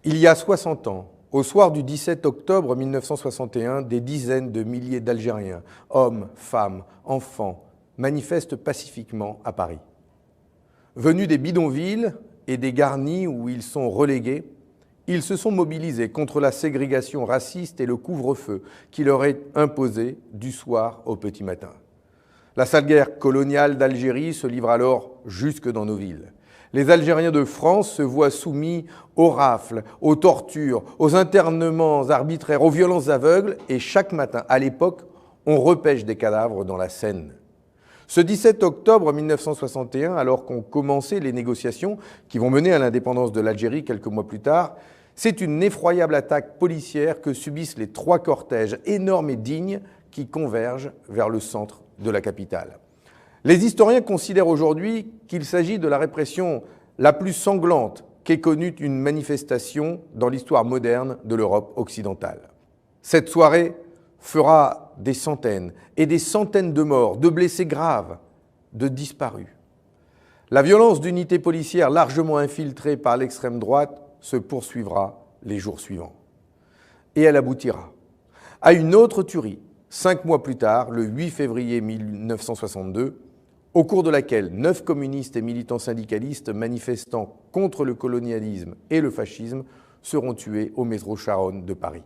Il y a 60 ans, au soir du 17 octobre 1961, des dizaines de milliers d'Algériens, hommes, femmes, enfants, manifestent pacifiquement à Paris. Venus des bidonvilles et des garnis où ils sont relégués, ils se sont mobilisés contre la ségrégation raciste et le couvre-feu qui leur est imposé du soir au petit matin. La sale guerre coloniale d'Algérie se livre alors jusque dans nos villes. Les Algériens de France se voient soumis aux rafles, aux tortures, aux internements arbitraires, aux violences aveugles et chaque matin, à l'époque, on repêche des cadavres dans la Seine. Ce 17 octobre 1961, alors qu'ont commencé les négociations qui vont mener à l'indépendance de l'Algérie quelques mois plus tard, c'est une effroyable attaque policière que subissent les trois cortèges énormes et dignes qui convergent vers le centre de la capitale. Les historiens considèrent aujourd'hui qu'il s'agit de la répression la plus sanglante qu'ait connue une manifestation dans l'histoire moderne de l'Europe occidentale. Cette soirée fera des centaines et des centaines de morts, de blessés graves, de disparus. La violence d'unités policières largement infiltrées par l'extrême droite se poursuivra les jours suivants. Et elle aboutira à une autre tuerie, 5 mois plus tard, le 8 février 1962, au cours de laquelle 9 communistes et militants syndicalistes manifestant contre le colonialisme et le fascisme seront tués au métro Charonne de Paris.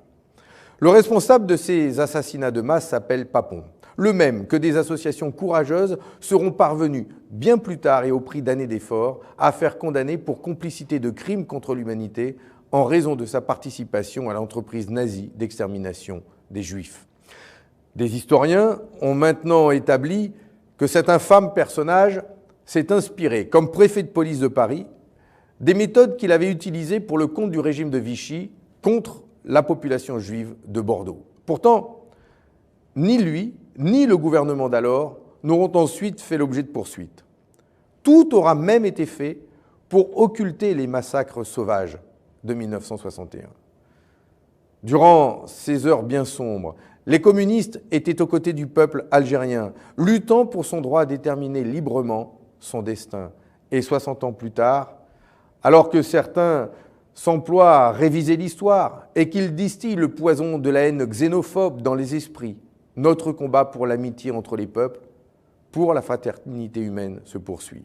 Le responsable de ces assassinats de masse s'appelle Papon, le même que des associations courageuses seront parvenues, bien plus tard et au prix d'années d'efforts, à faire condamner pour complicité de crimes contre l'humanité en raison de sa participation à l'entreprise nazie d'extermination des Juifs. Des historiens ont maintenant établi que cet infâme personnage s'est inspiré, comme préfet de police de Paris, des méthodes qu'il avait utilisées pour le compte du régime de Vichy contre la population juive de Bordeaux. Pourtant, ni lui, ni le gouvernement d'alors n'auront ensuite fait l'objet de poursuites. Tout aura même été fait pour occulter les massacres sauvages de 1961. Durant ces heures bien sombres, les communistes étaient aux côtés du peuple algérien, luttant pour son droit à déterminer librement son destin. Et 60 ans plus tard, alors que certains s'emploient à réviser l'histoire et qu'ils distillent le poison de la haine xénophobe dans les esprits, notre combat pour l'amitié entre les peuples, pour la fraternité humaine se poursuit.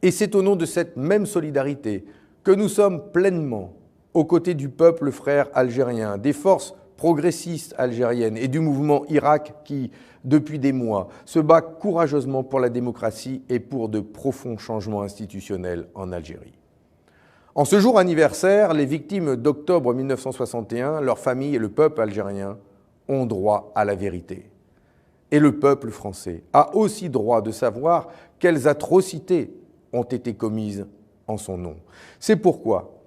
Et c'est au nom de cette même solidarité que nous sommes pleinement aux côtés du peuple frère algérien, des forces progressistes algériennes et du mouvement Irak qui, depuis des mois, se bat courageusement pour la démocratie et pour de profonds changements institutionnels en Algérie. En ce jour anniversaire, les victimes d'octobre 1961, leurs familles et le peuple algérien ont droit à la vérité. Et le peuple français a aussi droit de savoir quelles atrocités ont été commises en son nom. C'est pourquoi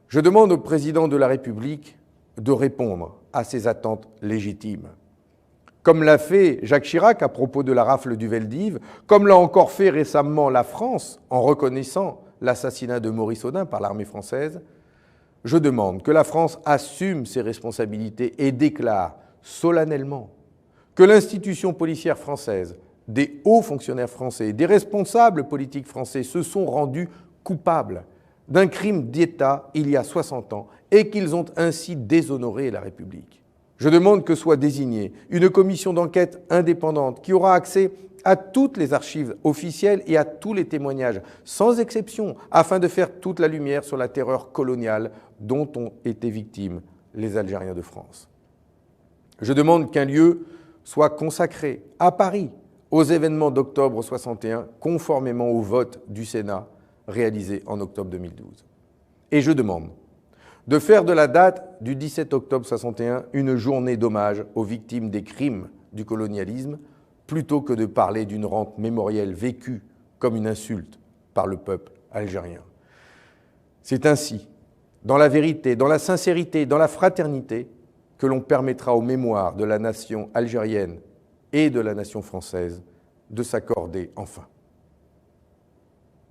je demande au président de la République de répondre à ces attentes légitimes. Comme l'a fait Jacques Chirac à propos de la rafle du Veldiv, comme l'a encore fait récemment la France en reconnaissant l'assassinat de Maurice Audin par l'armée française, je demande que la France assume ses responsabilités et déclare solennellement que l'institution policière française, des hauts fonctionnaires français, des responsables politiques français se sont rendus coupables d'un crime d'État il y a 60 ans et qu'ils ont ainsi déshonoré la République. Je demande que soit désignée une commission d'enquête indépendante qui aura accès à toutes les archives officielles et à tous les témoignages, sans exception, afin de faire toute la lumière sur la terreur coloniale dont ont été victimes les Algériens de France. Je demande qu'un lieu soit consacré à Paris aux événements d'octobre 61, conformément au vote du Sénat réalisé en octobre 2012. Et je demande de faire de la date du 17 octobre 61 une journée d'hommage aux victimes des crimes du colonialisme, plutôt que de parler d'une rente mémorielle vécue comme une insulte par le peuple algérien. C'est ainsi, dans la vérité, dans la sincérité, dans la fraternité, que l'on permettra aux mémoires de la nation algérienne et de la nation française de s'accorder enfin.